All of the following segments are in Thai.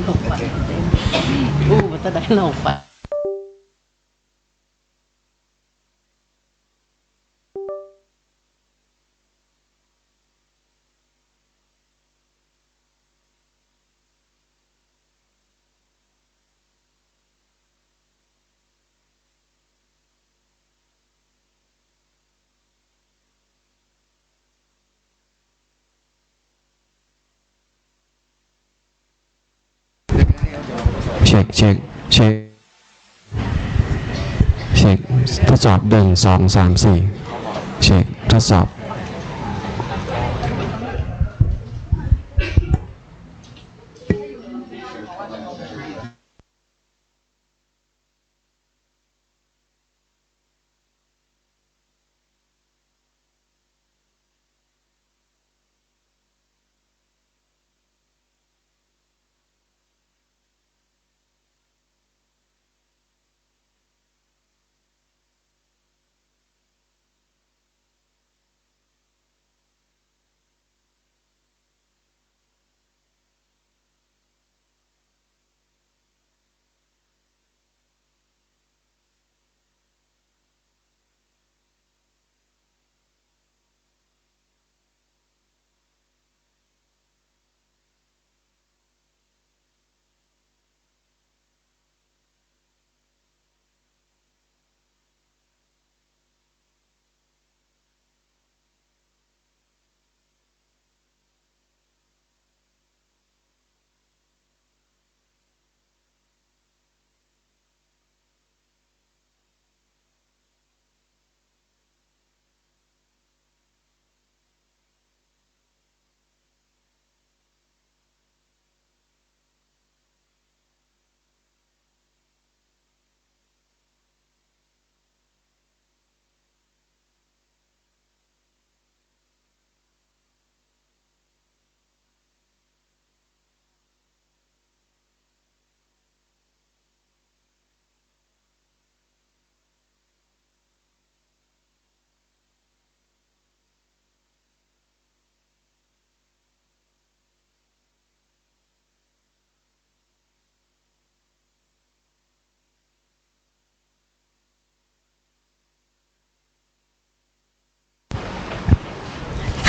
ลงไปอู้มันจะได้ลงไปเช็คเช็คเช็คเช็คทดสอบ1 2 3 4เช็คทดสอบ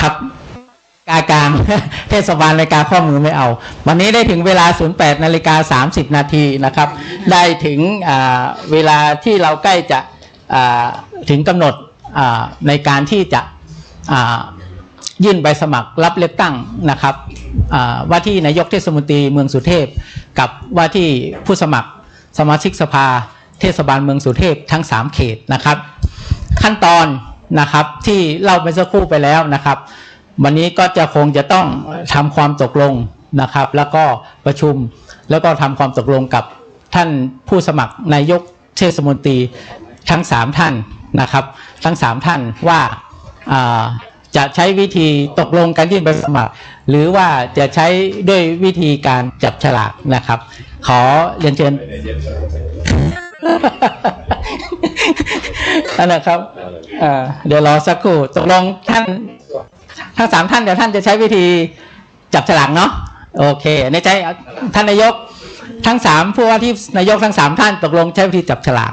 ครับกากลาง เทศบาลรายการข้อมือไม่เอาวันนี้ได้ถึงเวลา 08:30 นาทีนะครับได้ถึงเวลาที่เราใกล้จะถึงกำหนดในการที่จะยื่นใบสมัครรับเลือกตั้งนะครับว่าที่นายกเทศมนตรีเมืองสุเทพกับว่าที่ผู้สมัครสมาชิกสภาเทศบาลเมืองสุเทพทั้ง3เขตนะครับขั้นตอนนะครับที่เล่าไปสักครู่ไปแล้วนะครับวันนี้ก็จะคงจะต้องทำความตกลงนะครับแล้วก็ประชุมแล้วก็ทำความตกลงกับท่านผู้สมัครนายกเทศมนตรีทั้ง3ท่านนะครับทั้ง3ท่านว่าจะใช้วิธีตกลงกันยื่นใบสมัครหรือว่าจะใช้ด้วยวิธีการจับฉลากนะครับขอเรียนเชิญนะครับเดี๋ยวรอสักครู่ตกลงท่านทั้ง3ท่านเดี๋ยวท่านจะใช้วิธีจับฉลากเนาะโอเคในใจท่านนายกทั้ง3ผู้ว่าที่นายกทั้ง3ท่านตกลงใช้วิธีจับฉลาก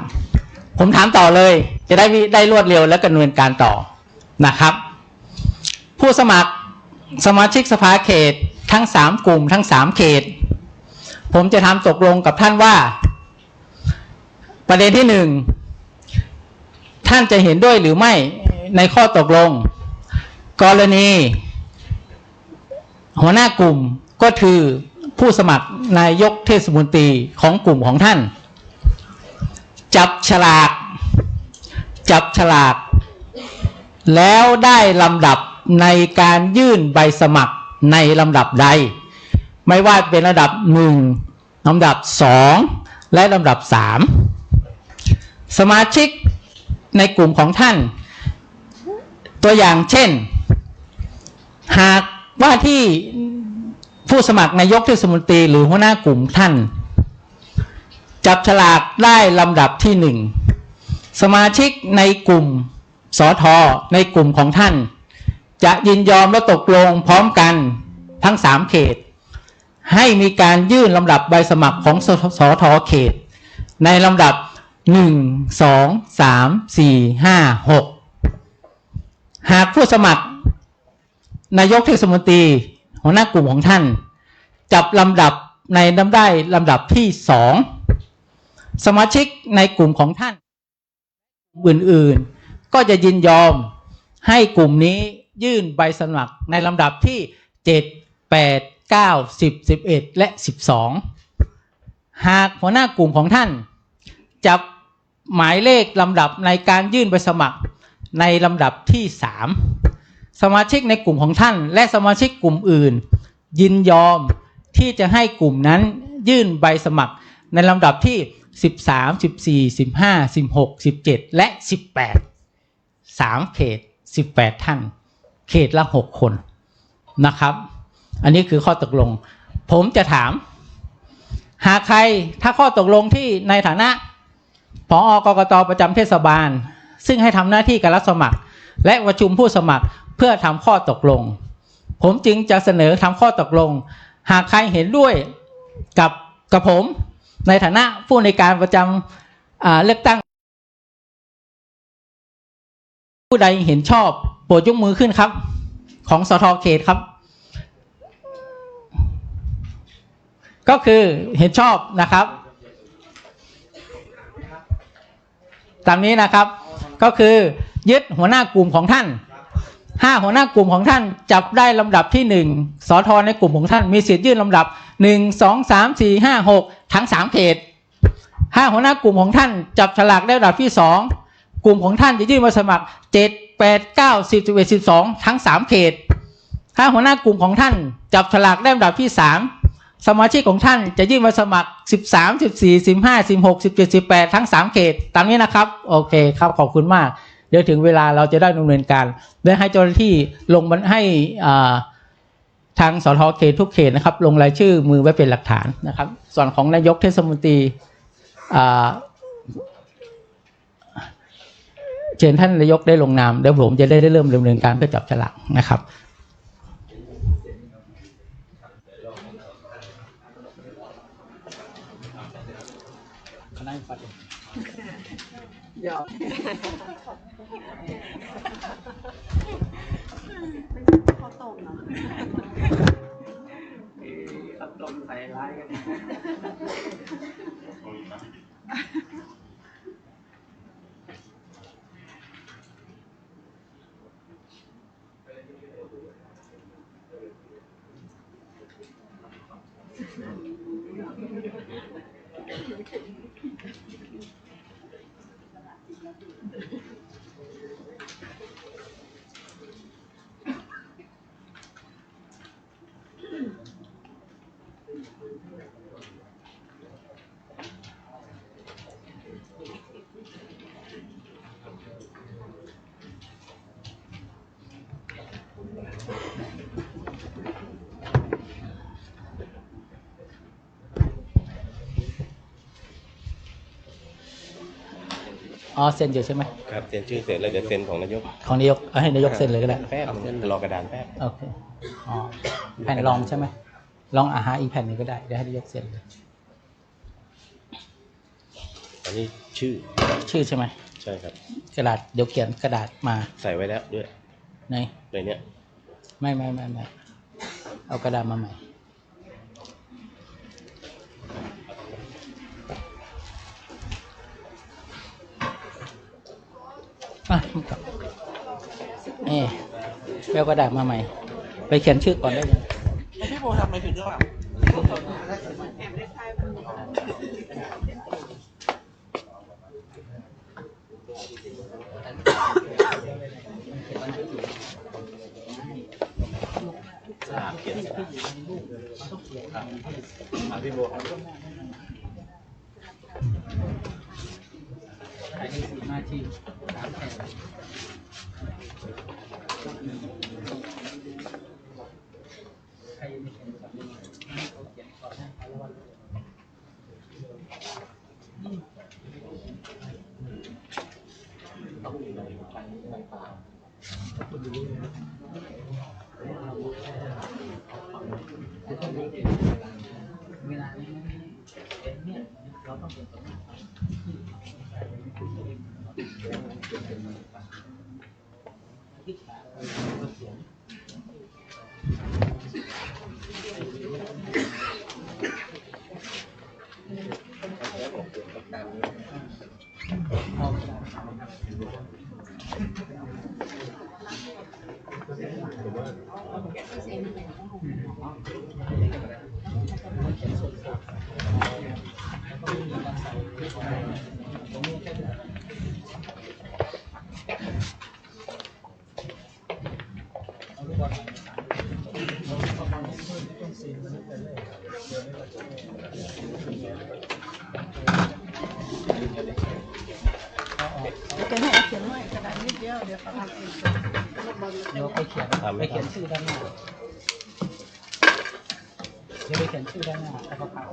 ผมถามต่อเลยจะได้รวดเร็วและดำเนินการต่อนะครับผู้สมัครสมาชิกสภาเขตทั้ง3กลุ่มทั้ง3เขตผมจะทำตกลงกับท่านว่าประเด็นที่1ท่านจะเห็นด้วยหรือไม่ในข้อตกลงกรณีหัวหน้ากลุ่มก็คือผู้สมัครนายกเทศมนตรีของกลุ่มของท่านจับฉลากแล้วได้ลำดับในการยื่นใบสมัครในลำดับใดไม่ว่าเป็นลำดับ1ลำดับ2และลำดับ3สมาชิกในกลุ่มของท่านตัวอย่างเช่นหากว่าที่ผู้สมัครนายกเทศมนตรีหรือหัวหน้ากลุ่มท่านจับฉลากได้ลำดับที่1สมาชิกในกลุ่มสทในกลุ่มของท่านจะยินยอมและตกลงพร้อมกันทั้ง3เขต ให้มีการยื่นลำดับใบสมัครของสทเขตในลำดับ1 2 3 4 5 6หากผู้สมัครนายกเทศมนตรีหัวหน้ากลุ่มของท่านจับลำดับในลำดับที่2สมาชิกในกลุ่มของท่านอื่นๆก็จะยินยอมให้กลุ่มนี้ยื่นใบสมัครในลำดับที่7 8 9 10 11และ12หากหัวหน้ากลุ่มของท่านจับหมายเลขลำดับในการยื่นใบสมัครในลำดับที่3สมาชิกในกลุ่มของท่านและสมาชิกกลุ่มอื่นยินยอมที่จะให้กลุ่มนั้นยื่นใบสมัครในลำดับที่13 14 15 16 17และ18 3เขต18ท่านเขตละ6คนนะครับอันนี้คือข้อตกลงผมจะถามหากใครถ้าข้อตกลงที่ในฐานะผอกกตประจำเทศบาลซึ่งให้ทำหน้าที่การรับสมัครและประชุมผู้สมัครเพื่อทำข้อตกลงผมจึงจะเสนอทำข้อตกลงหากใครเห็นด้วยกับผมในฐานะผู้ในการประจำเลือกตั้งผู้ใดเห็นชอบโปรดยกมือขึ้นครับของสทเขตครับก็คือเห็นชอบนะครับตามนี้นะครับก็คือยึดหัวหน้ากลุ่มของท่าน5หัวหน้ากลุ่มของท่านจับได้ลำดับที่1สทในกลุ่มของท่านมีสิทธิ์ยื่นลำดับ1 2 3 4 5 6ทั้ง3เขต5หัวหน้ากลุ่มของท่านจับฉลากได้ลำดับที่2กลุ่มของท่านจะยื่นมาสมัคร7 8 9 10 11 12ทั้ง3เขต5หัวหน้ากลุ่มของท่านจับฉลากได้ลำดับที่3สมาชิกของท่านจะยื่นมาสมัคร13 14 15 16 17 18ทั้ง3เขตตามนี้นะครับโอเคครับขอบคุณมากเดี๋ยวถึงเวลาเราจะได้ดำเนินการและให้เจ้าหน้าที่ลงให้ทางสทเขตทุกเขตนะครับลงรายชื่อมือไว้เป็นหลักฐานนะครับส่วนของนายกเทศมนตรีเชิญท่านนายกได้ลงนามเดี๋ยวผมจะได้เริ่มดำเนินการเพื่อจับฉลากนะครับคณะปฏิบัติยอมเขาตกเนาะเขาตกใส่ร้ายกันอ๋อเซ็นอยู่ใช่ไหมครับเซ็นชื่อเสร็จแล้วเดี๋ยวเซ็นของนายกให้นายกเซ็นเลยก็ได้แป๊บรอกระดานแป๊บโอเคอ๋อแผ่นรองใช่ไหมลองหาอีกแผ่นนึงก็ได้เดี๋ยวให้นายกเซ็นเลยอันนี้ชื่อใช่ไหมใช่ครับกระดาษเดี๋ยวเขียนกระดาษมาใส่ไว้แล้วด้วยในเนี้ยไม่เอากระดาษมาใหม่เบลกระดาษมาใหม่ไปเขียนชื่อก่อนได้เลยพี่โบทำอะไรผิดหรือเปล่าเขียนพี่โบหน้าที่ จะให้เขียนไว้กระดาษนิดเดียวเดี๋ยวเขาทำเอง เดี๋ยวไปเขียนชื่อด้านหน้าเดี๋ยวไปเขียนชื่อด้านหน้าแล้วก็เผา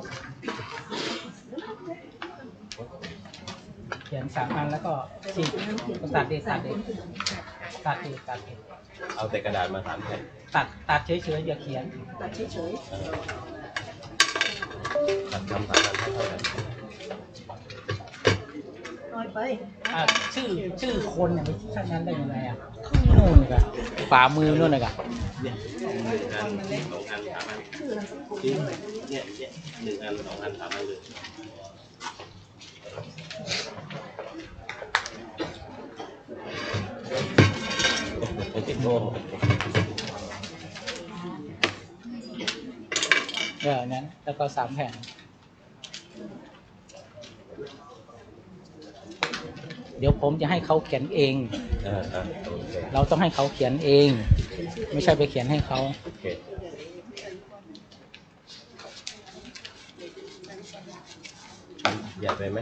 เขียน3 อันแล้วก็ฉีกตัดเด็ดเอาแต่กระดาษมา3 แผ่นตัดเฉยๆอย่าเขียนตัดเฉย ตัดทำ3 อันเท่ากัน ๆน้อยไป ชื่อคนเนี่ยไม่ใช่นั้นได้ยังไงอ่ะนู่นกะฝ่ามือนู่นกะเนี่ย1 อัน 2 อัน 3 อันจริงเนี่ย1 อัน 2 อัน 3 อันเลยติดโม่นั้นแล้วก็3 แผ่นเดี๋ยวผมจะให้เขาเขียนเองเราต้องให้เขาเขียนเองไม่ใช่ไปเขียนให้เขาอยากไปไหม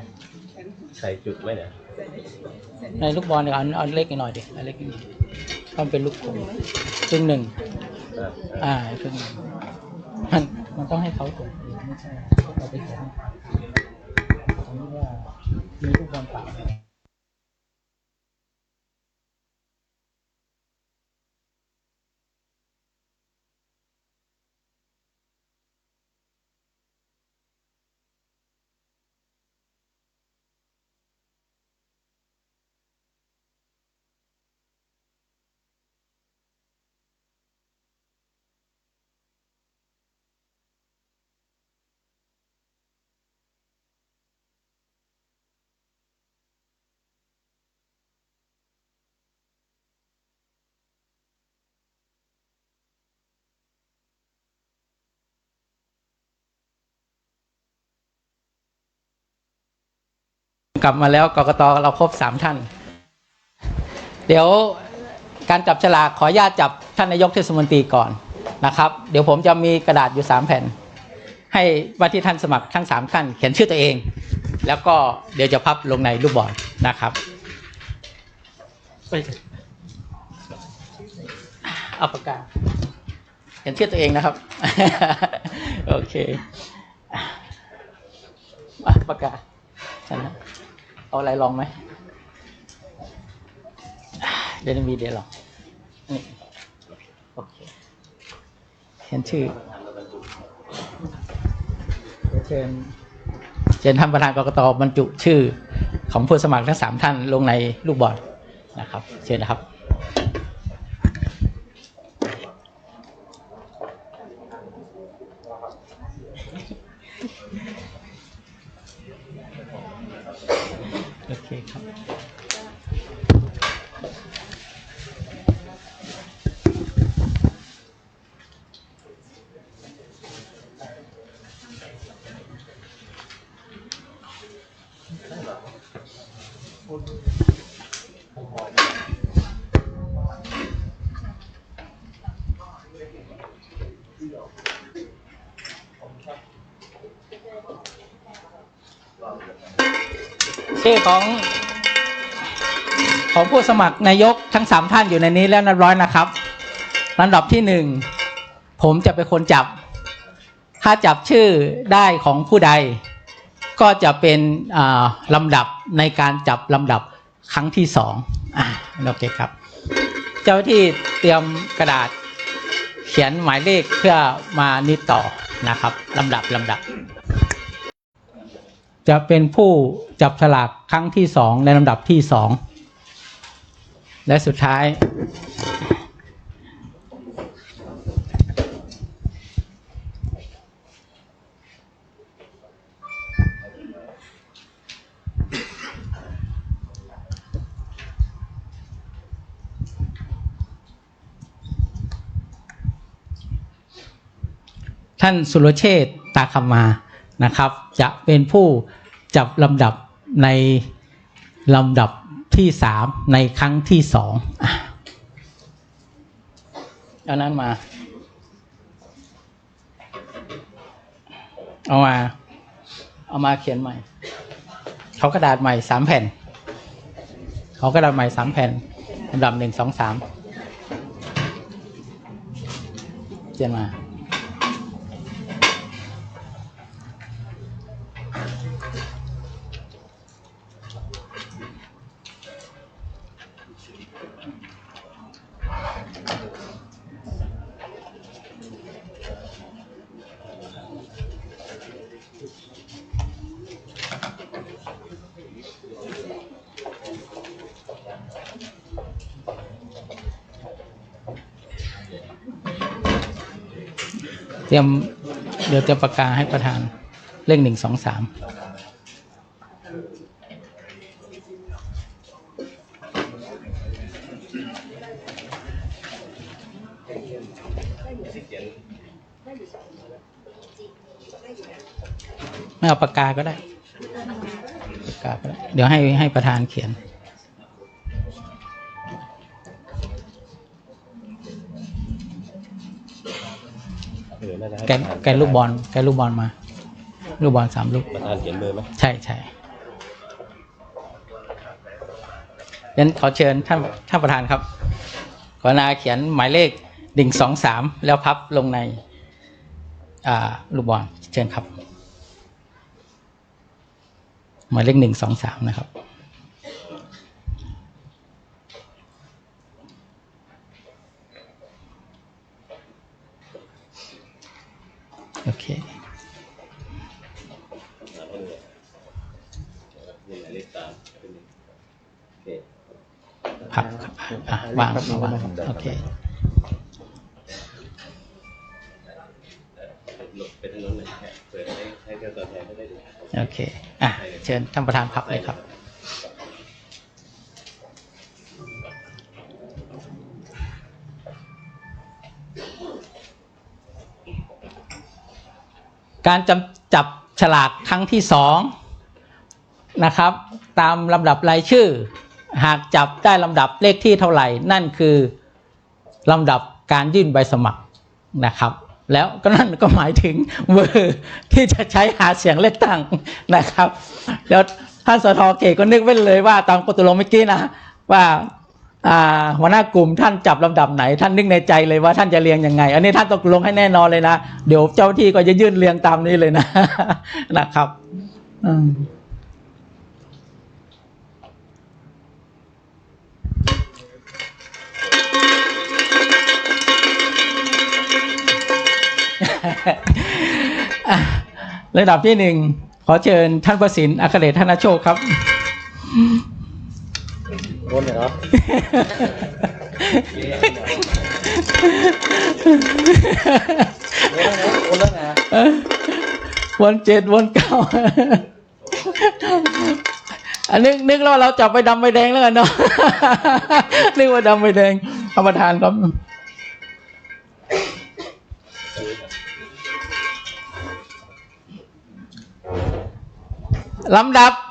ใส่จุดไหมเนี่ยในลูกบอลเนี่ยเอาเล็กหน่อยดิเล็กนิดต้องเป็นลูกกลมครึ่ง 1ครึ่ง 1มันต้องให้เขาเขียนเองไม่ใช่เราไปเขียนอันนี้ว่ามีลูกบอลเปล่ากลับมาแล้วกกต.เราครบ3 ท่านเดี๋ยวการจับฉลากขออนุญาตจับท่านนายกเทศมนตรีก่อนนะครับเดี๋ยวผมจะมีกระดาษอยู่3 แผ่นให้ว่าที่ท่านสมัครทั้ง3 ท่านเขียนชื่อตัวเองแล้วก็เดี๋ยวจะพับลงในลูกบอลนะครับเอาปากกาเขียนชื่อตัวเองนะครับ โอเคปากกานะเอาอะไรลองไหมเดี๋ยวมีเดี๋ยวลองนี่โอเคเขียนชื่อเชิญท่านประธานกกต.บรรจุชื่อของผู้สมัครทั้ง3 ท่านลงในลูกบอลนะครับเชิญนะครับโอเคครับชื่อของผู้สมัครนายกทั้ง3 ท่านอยู่ในนี้แล้วเรียบร้อยนะครับลำดับที่1ผมจะเป็นคนจับถ้าจับชื่อได้ของผู้ใดก็จะเป็นลำดับในการจับลำดับครั้งที่2โอเคครับเจ้าหน้าที่เตรียมกระดาษเขียนหมายเลขเพื่อมานิดต่อนะครับลำดับจะเป็นผู้จับฉลากครั้งที่2ในลำดับที่2และสุดท้าย ท่านสุรเชษฐ์ตาคำมานะครับจะเป็นผู้จับลำดับในลำดับที่3ในครั้งที่2เอานั้นมาเอามาเขียนใหม่เขากระดาษใหม่3แผ่นเขากระดาษใหม่3แผ่นลำดับ1 2 3เขียนมาเตรียมเดี๋ยวจะประกาศให้ประธานเลข1 2 3ไม่เอาปากกาก็ได้ปากกาก็ได้เดี๋ยวให้ประธานเขียนแกลูกบอลมาลูกบอล3 ลูกประธานเขียนเบอร์ไหมใช่งั้นขอเชิญท่านประธานครับกรุณาเขียนหมายเลข1 2 3แล้วพับลงในลูกบอลเชิญครับหมายเลข1 2 3นะครับโอเคพับวางโอเคโอเคเชิญท่านประธานพับเลยครับการจับฉลากครั้งที่2นะครับตามลำดับรายชื่อหากจับได้ลำดับเลขที่เท่าไหร่นั่นคือลำดับการยื่นใบสมัครนะครับแล้วก็นั่นก็หมายถึงเบอร์ที่จะใช้หาเสียงเลือกตั้งนะครับแล้วท่านสท.เขตก็นึกไว้เลยว่าตามกฎตกลงเมื่อกี้นะว่าหัวหน้ากลุ่มท่านจับลำดับไหนท่านนึกในใจเลยว่าท่านจะเรียงยังไงอันนี้ท่านตกลงให้แน่นอนเลยนะเดี๋ยวเจ้าที่ก็จะยื่นเรียงตามนี้เลยนะนะครับระดับที่1ขอเชิญท่านประสิทธิ์อัครเดชธนโชคครับวนเหรอวนแล้วนะวน7วน9อันนึกแล้วเราจับไปดำไปแดงแล้วกันเนาะนึกว่าดำไปแดงท่านประธานครับลำดับ1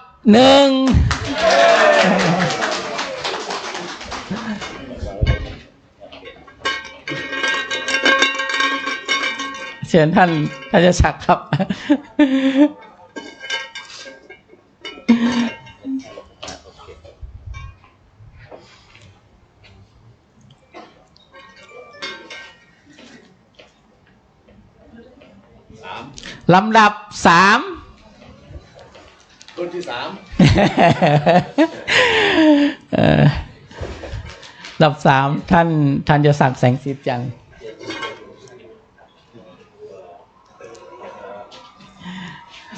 เชิญท่านจะศักดิ์ครับลำดับ3คนที่3ลำดับ3ท่านจะศักดิ์แสงสีจันทร์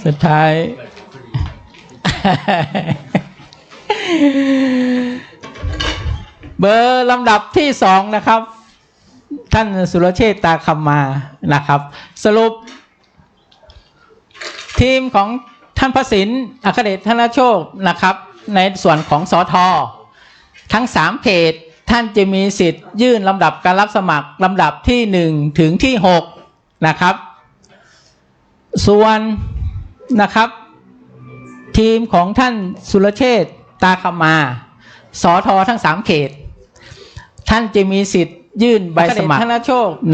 สุดท้ายเบอร์ลำดับที่2นะครับท่านสุรเชษฐ์ตาคำมานะครับสรุปทีมของท่านพระสินอัครเดชธนโชคนะครับในส่วนของสท.ทั้ง3เขตท่านจะมีสิทธิ์ยื่นลำดับการรับสมัครลำดับที่1ถึงที่6นะครับ ส่วนนะครับทีมของท่านสุรเชษฐ์ตาคมาสอทอทั้ง3เขตท่านจะมีสิทธิ์ยื่นใบสมัคร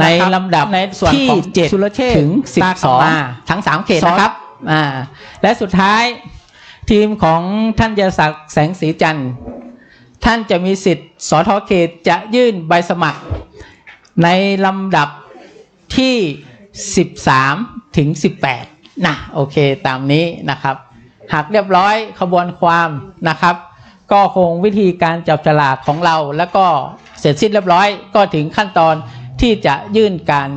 ในลำดับในส่วนของ7ถึง12ทั้ง3เขตนะครับและสุดท้ายทีมของท่านยศักดิ์แสงสีจันทร์ท่านจะมีสิทธิ์สทเขตจะยื่นใบสมัครในลำดับที่13ถึง18นะโอเคตามนี้นะครับหากเรียบร้อยขบวนความนะครับก็คงวิธีการจับฉลากของเราแล้วก็เสร็จสิ้นเรียบร้อยก็ถึงขั้นตอนที่จะยื่นการ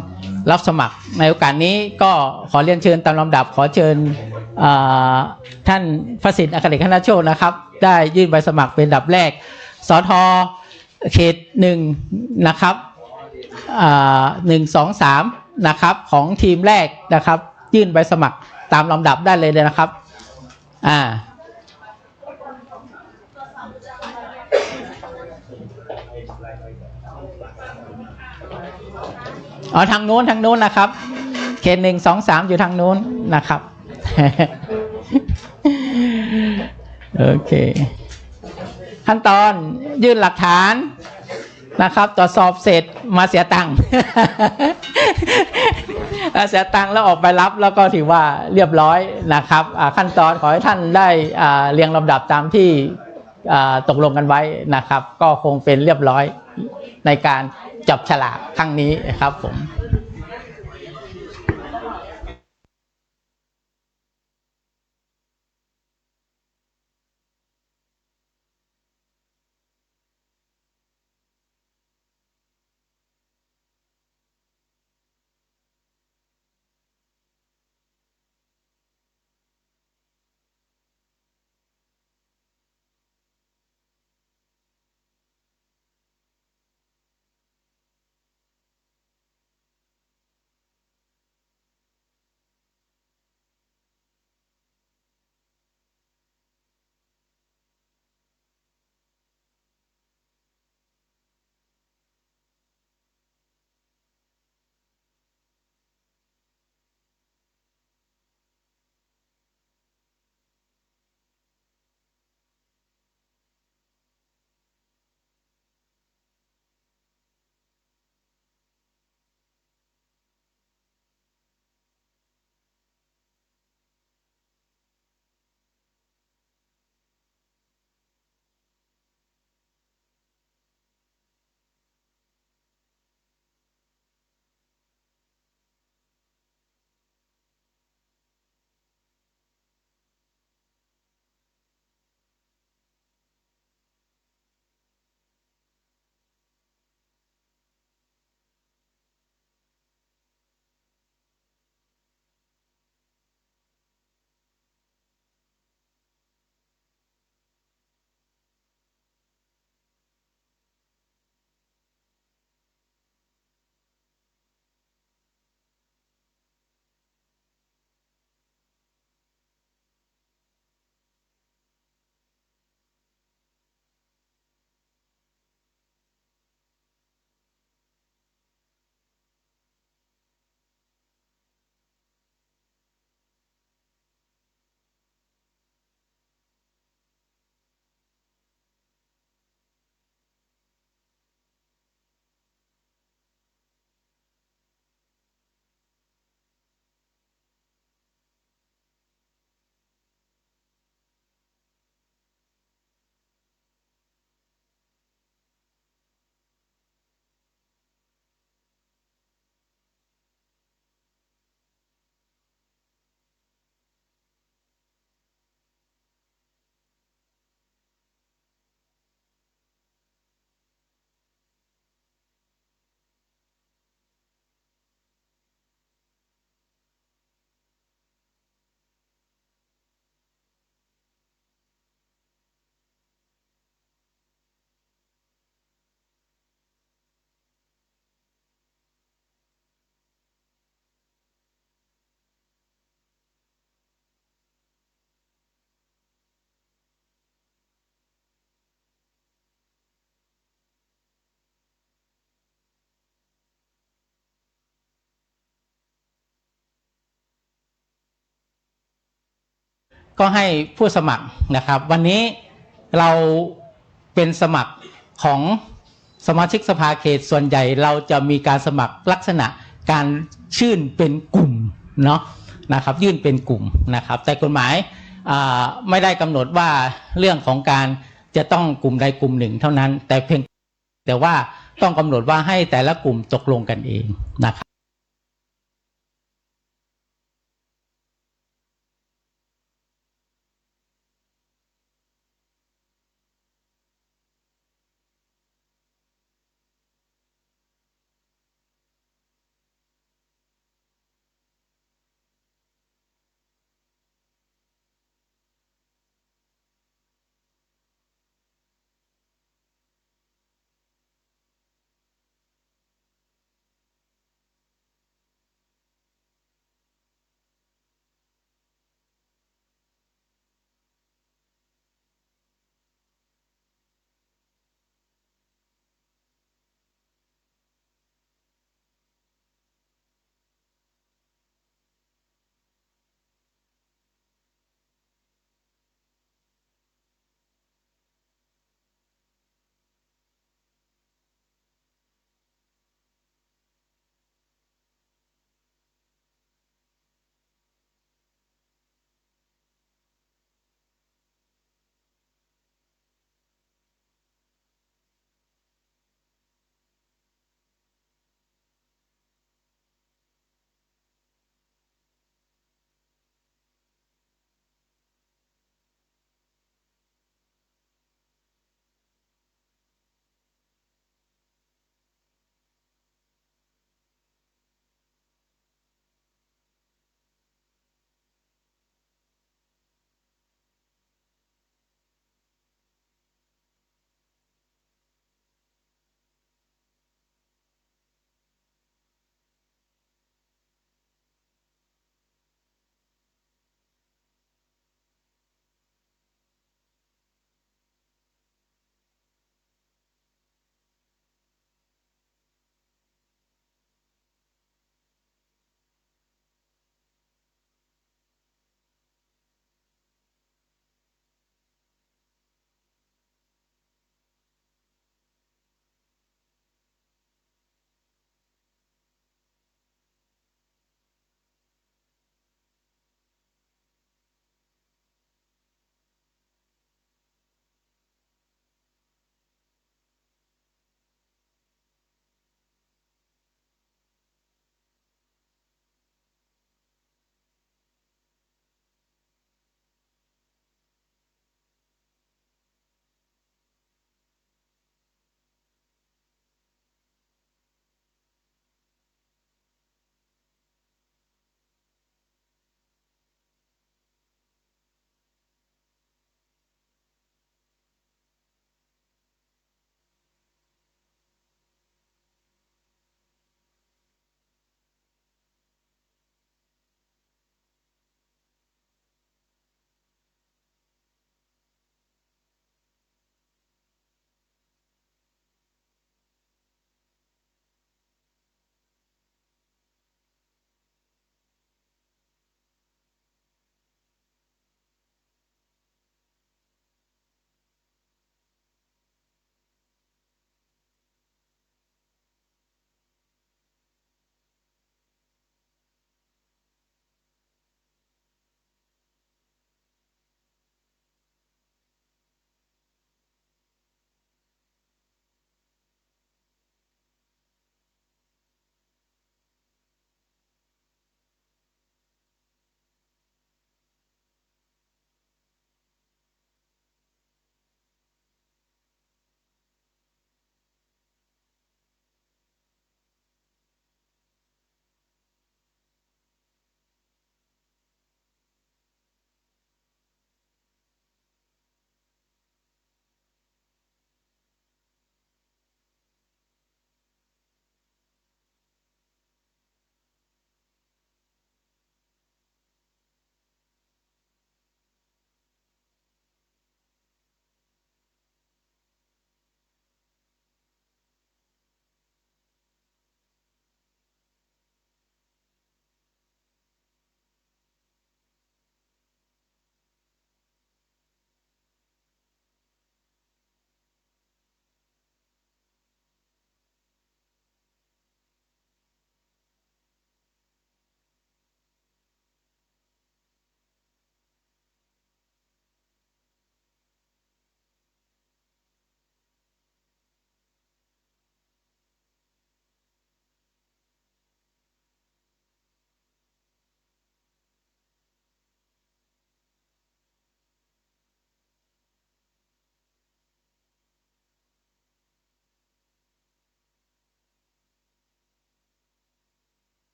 รับสมัครในโอกาสนี้ก็ขอเรียนเชิญตามลำดับขอเชิญท่านพระสิทธิ์อัครเดชคณโชคนะครับได้ยื่นใบสมัครเป็นอันดับแรกสทเขต1นะครับ1 2 3นะครับของทีมแรกนะครับยื่นใบสมัครตามลำดับได้เลยนะครับทางโน้นนะครับเขต1 2 3อยู่ทางโน้นนะครับ โอเคขั้นตอนยื่นหลักฐานนะครับตรวจสอบเสร็จมาเสียตังค์ เสียตังค์แล้วออกไปรับแล้วก็ถือว่าเรียบร้อยนะครับขั้นตอนขอให้ท่านได้เรียงลำดับตามที่ตกลงกันไว้นะครับก็คงเป็นเรียบร้อยในการจับฉลากครั้งนี้ครับผม ก็ให้ผู้สมัครนะครับวันนี้เราเป็นสมัครของสมาชิกสภาเขตส่วนใหญ่เราจะมีการสมัครลักษณะการยื่นเป็นกลุ่มเนาะนะครับยื่นเป็นกลุ่มนะครับแต่กฎหมายไม่ได้กำหนดว่าเรื่องของการจะต้องกลุ่มใดกลุ่มหนึ่งเท่านั้นแต่ว่าต้องกำหนดว่าให้แต่ละกลุ่มตกลงกันเองนะครับ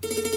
ค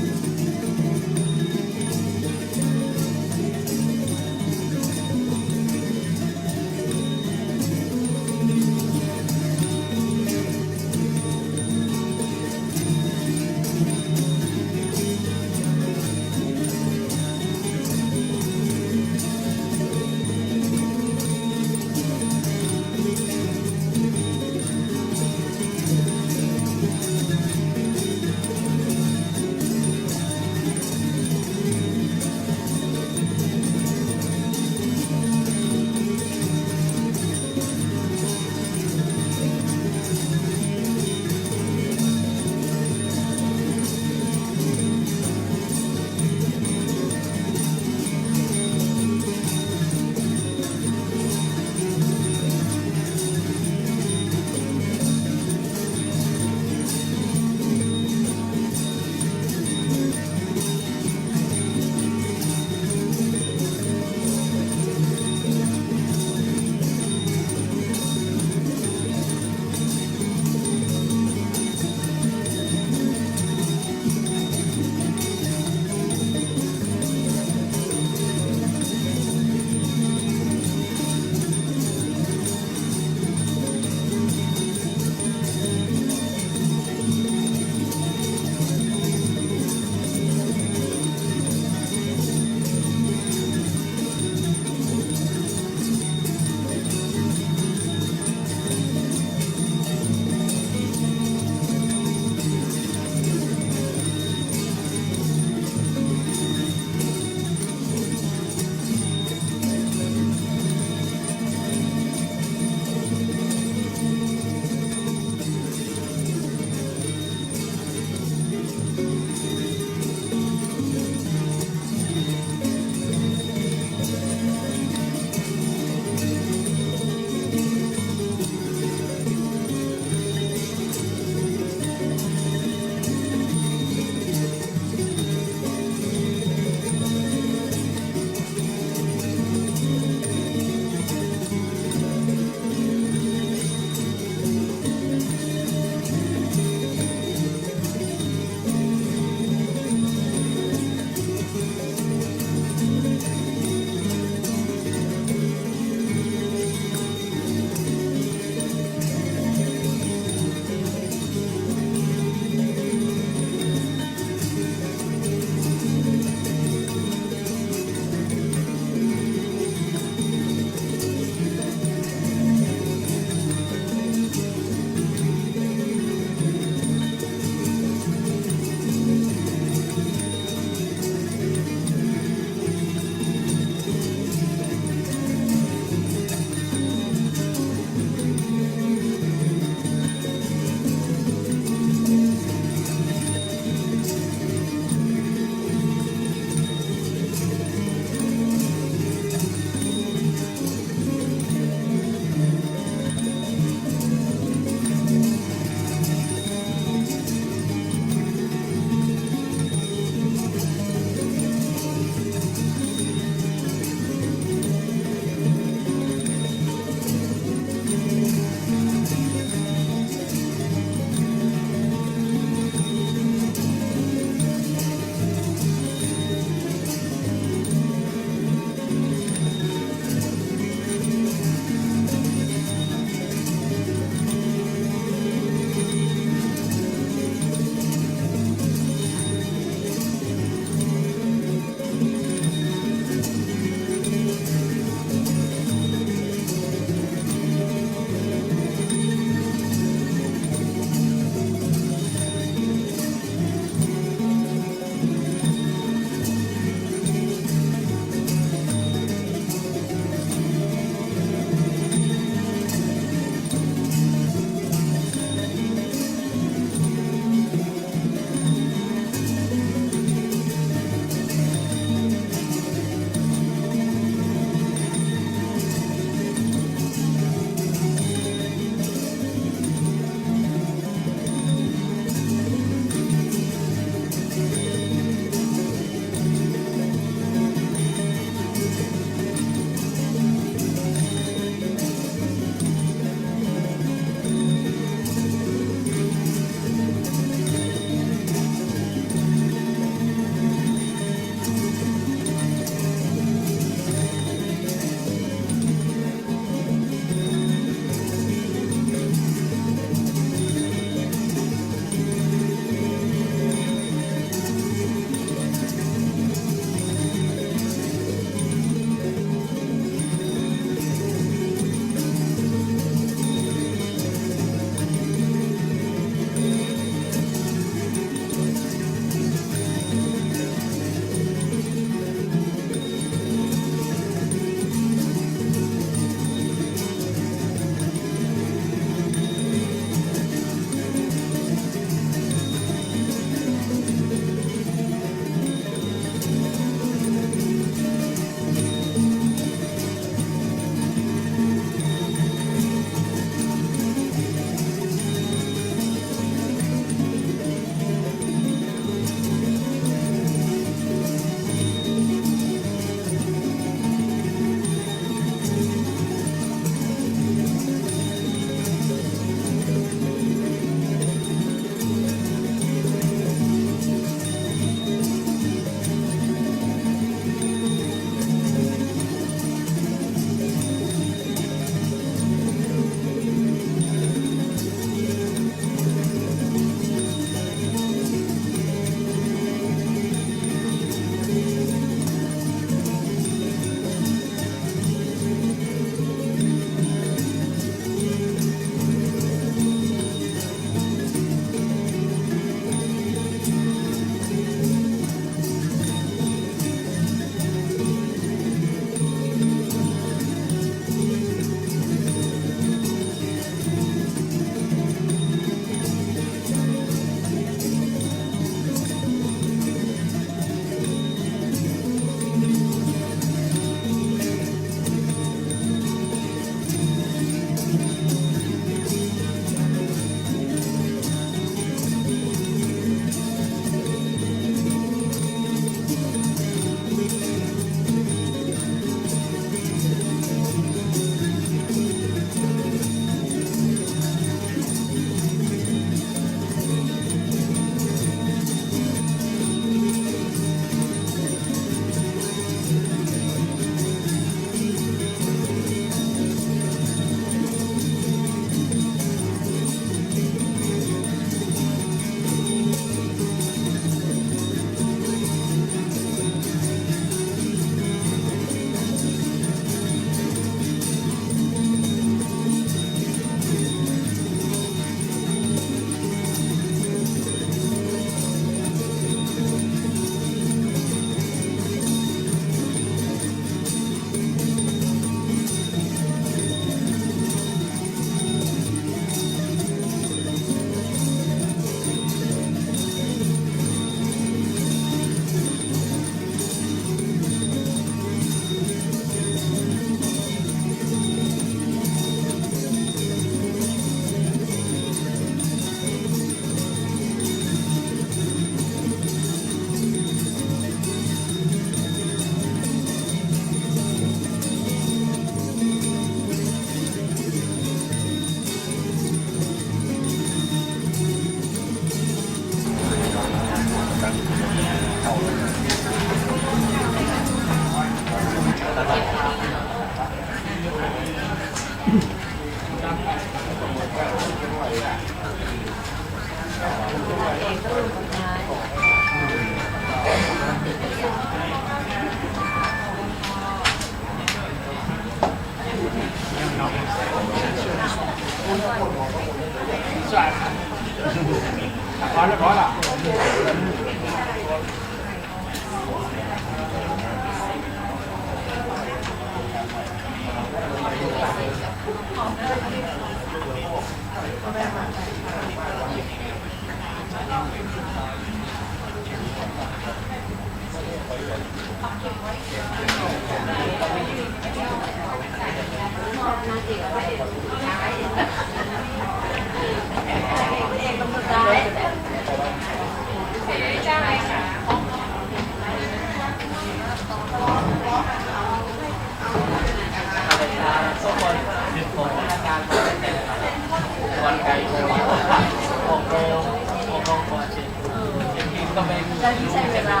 ได้ที่ใช้เวลา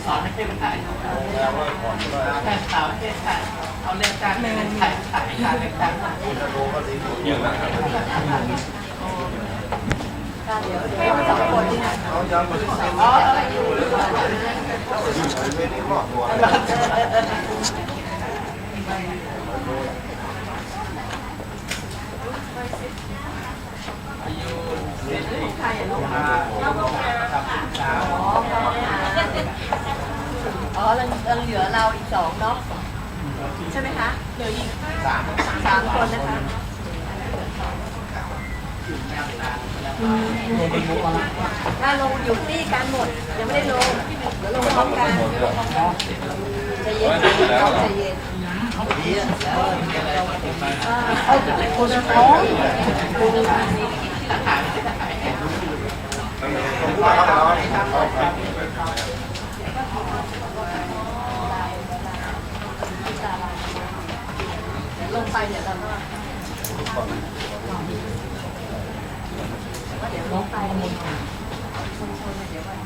สอนไม่ได้แต่สาวไม่ได้เอาเรื่องการเมืองถ่ายการเลือกตั้งไม่เอาสองคนนี่นะอ๋อใครอ่ะลูกอ๋อเราเหลือเราอีกสองเนาะใช่ไหมคะเหลืออีก3 คนนะคะถ้าลงอยู่ที่กันหมดยังไม่ได้ลงเดี๋ยวลงพร้อมกันใจเย็นใจเย็นเอาคนละท้องลงไปเดี๋ยวเราก็เดี๋ยวลงไปคนชนเดี๋ยววัน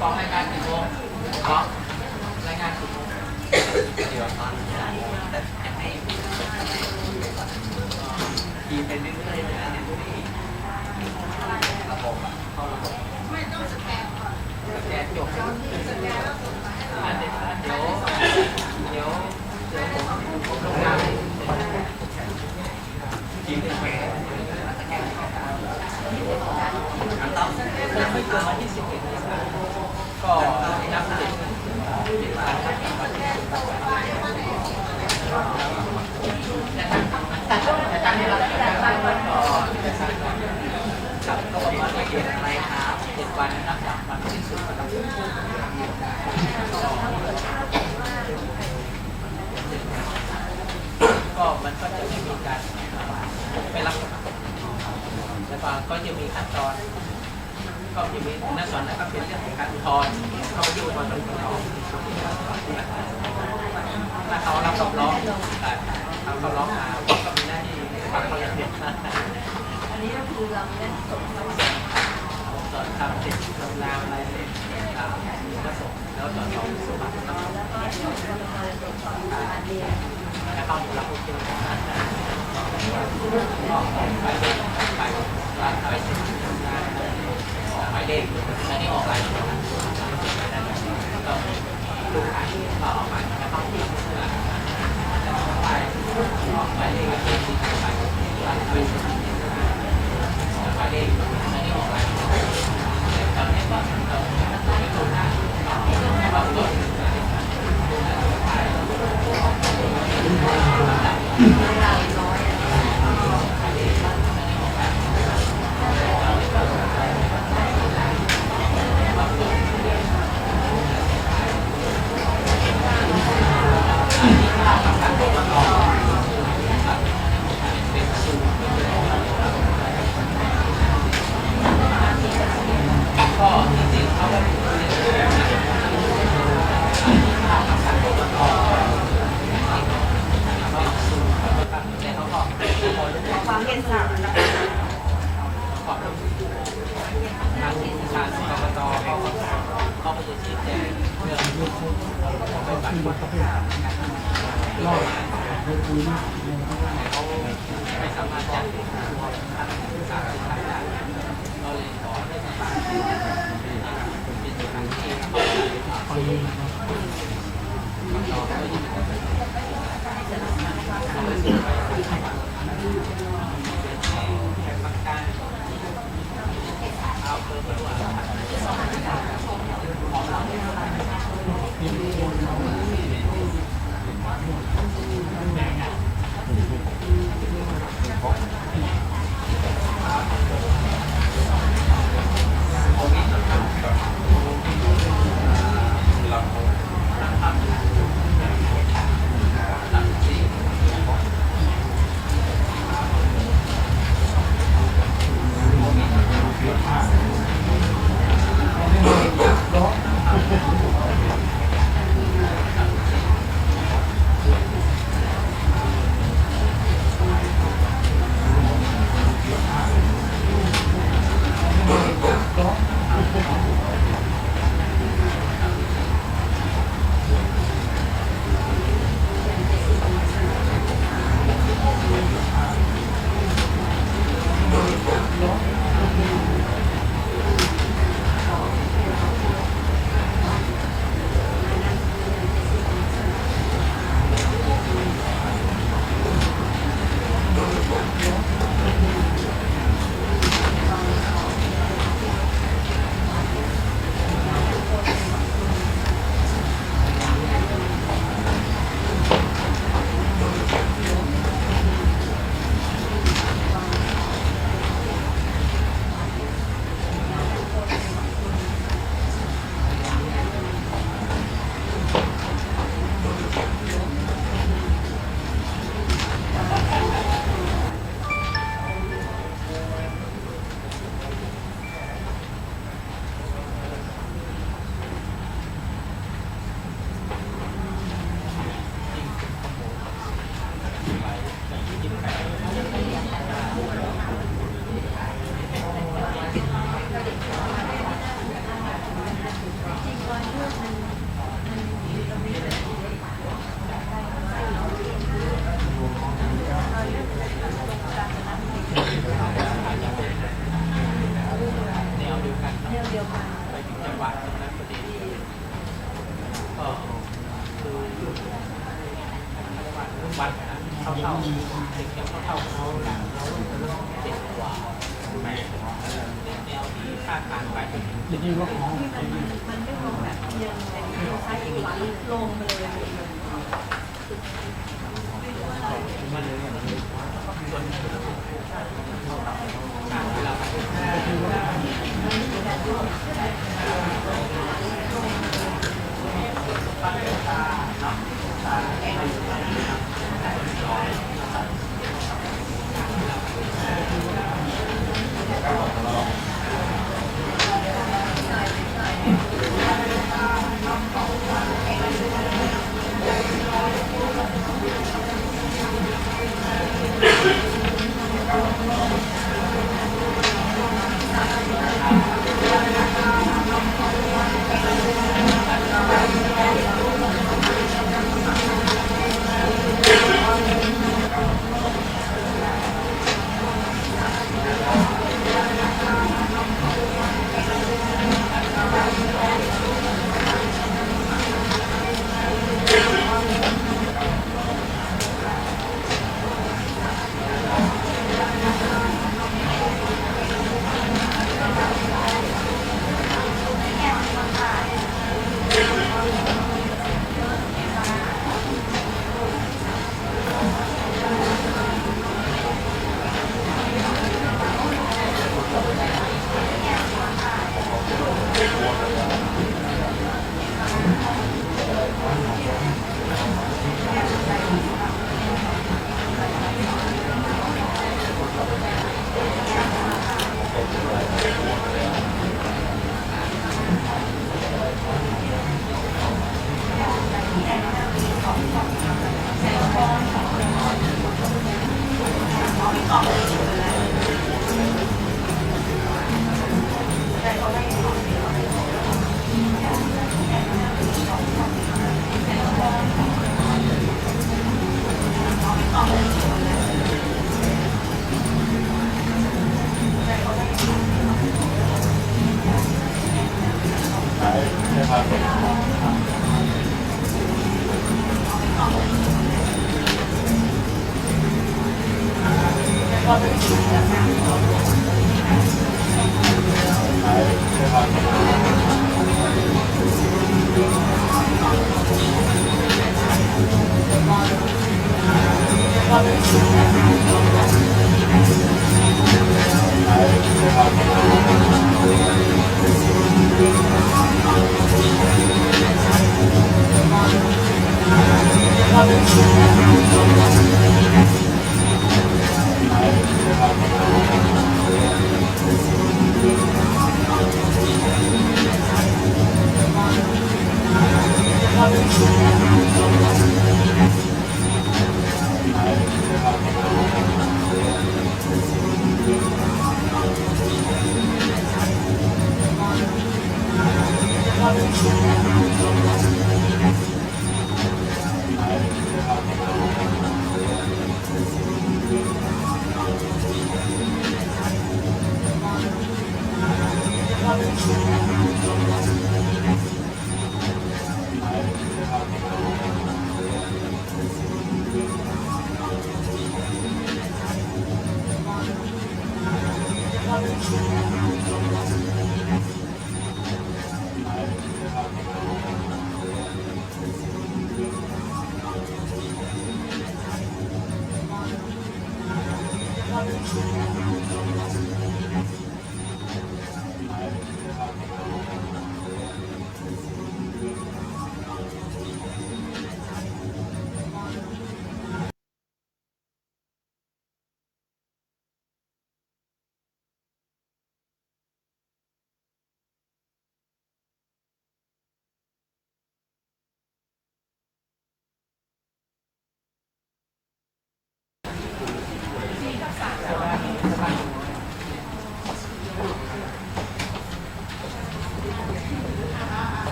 ฟ้องรายการกี่โมงฟ้องรายงานกี่โมงขี่ไปเรื่อยๆนะไม่ต้องสแกนก่อนสแกนจบเดี๋ยวผมลงน้ำกินได้ไหมสแกนต้องไม่เกินวันที่11ก็นับติดแต่การที่เราได้ตั้งไว้ก่อนกับก็ประมาณไม่เกินอะไรครับ7 วันนับจากวันที่สุดก็มันก็จะไม่มีการไปรับแต่ก็จะมีขั้นตอนก็จะมีนักสอนนะครับเป็นเรื่องของการอุทธรณ์เขาอยู่ตอนเป็นอุทธรณ์ถ้าเขารับคำร้องแต่เขาร้องมาก็มีหน้าที่ฟังเขาอย่างเดียวอันนี้ก็คือเราเนี่ยส่งเขาสอนทำเสร็จลงนามอะไรเสร็จก็ส่งแล้วสอนเขาสมัครแล้วก็ส่งคนมาตรวจสอบการเรียนแล้วเขาอยู่รับโอเคไป หมายเลขอันนี้ออกลายลูกค้าที่เราออกมาจะต้องที่หมายเลขหมายเลขอันนี้ออกลายตอนนี้ก็เราไม่รู้นะเราก็ความเห็นสามนะคะ ทางกรกตเขาไปจะชี้แจงเรื่องเป็นบัตรคนเขาไม่สามารถจัดสารได้เราเลยขอให้เป็นสถานที่เอาเพิ่มด้วยไปถึงจังหวัดตรงนั้นพอดีก็คือวัดนะเท่าเด็กยังเท่าเขาเด็กกว่าแม่แนวที่คาดการไปมันไม่ลงแบบเดียวเลยใช้อีกวันลงไปเลย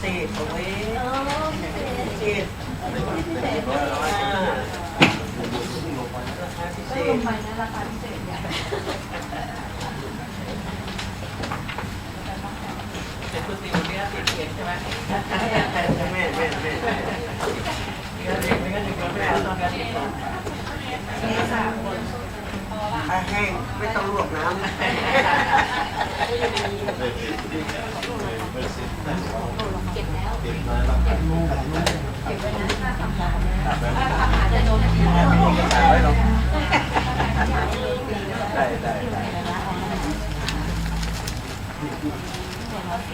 เศษเอาไว้เศษพิเศษลงไปนะราคาพิเศษเนี่ยเป็นก๋วยเตี๋ยวเนื้อติดเกล็ดใช่ไหมแม่ไม่งั้นเด็กไม่งั้นเด็กเราไม่เอาตอนกันอีกแห้งไม่ต้องลวกน้ำเก็บแล้วเก็บไว้นะถ้าทำการนะถ้าทำอาจจะโดนทีแล้วได้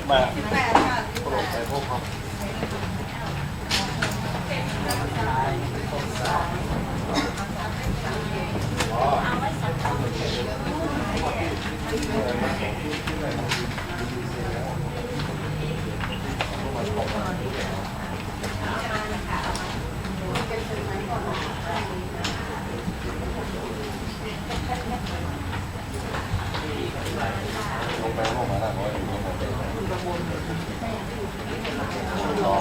มาโปรดไปพวกเขาลงไปห้องมาแล้วว่าอยู่ตรงไหนอ๋อ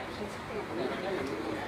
เ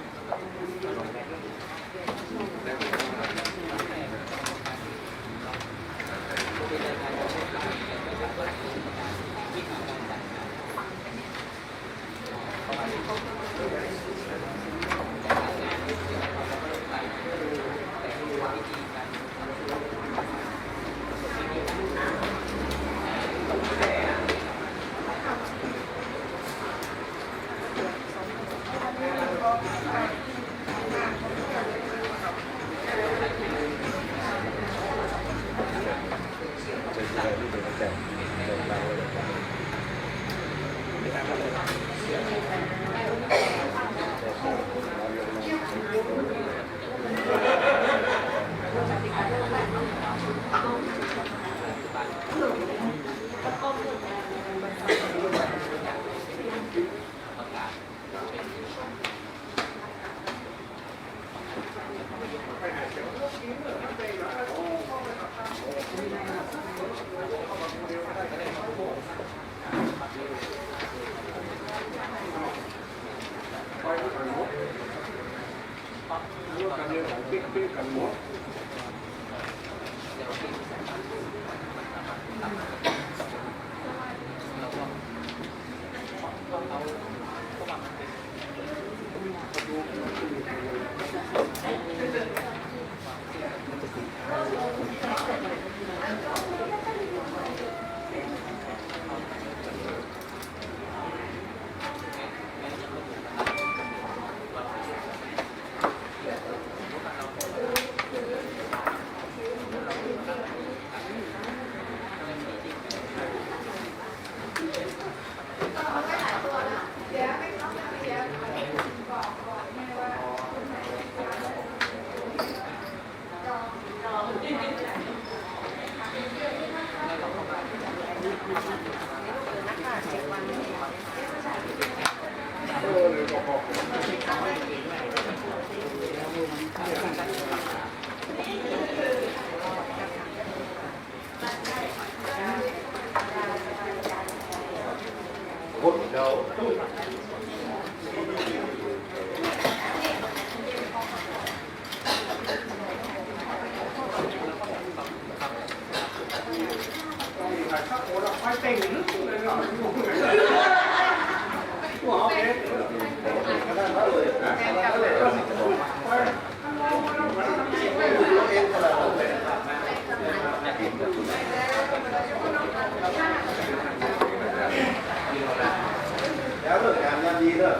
แล้วเรื่องการงานดีเนอะ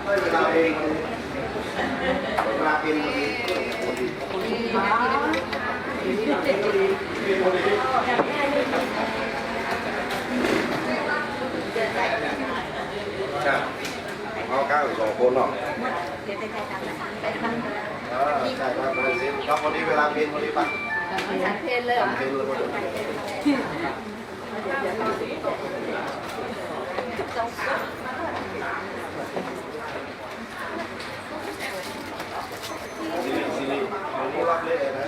ไม่เวลาเองเวลาเป็นใช่เอาก้าวอีก2 คนเนาะใช่ครับครับวันนี้เวลาเป็นวันนี้ป่ะ ฉันเพลเลยเหรอ เป็นเลยวันนี้รับเล่นะ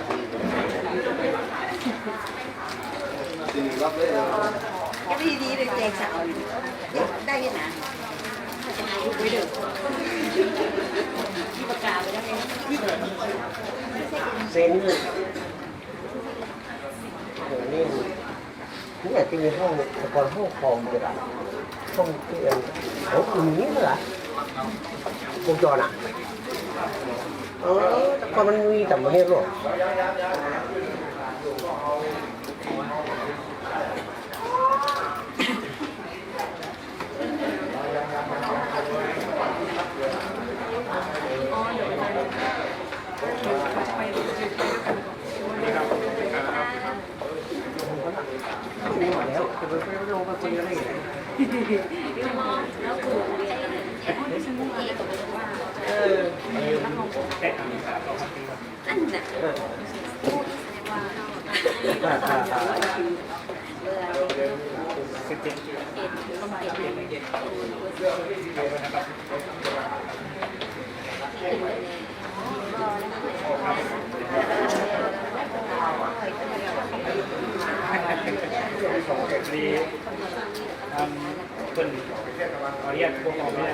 สิรับเล่นะ ก็ดีดีเลยแจกสาวได้ยังไงไปเด้อที่ประกาศไปแล้วเอง เซนเลยโหนี่นี่อาจจะมีห้องแต่ก่อนห้องคอมจะได้ห้องที่โอ้ยนี้เหรอวงจรอ่ะแต่ก่อนมันมีแต่ประเทศหรอแล้วจะไปลงมาคนเดียวได้ไงดีคนขอเรียกพวกเราไม่ได้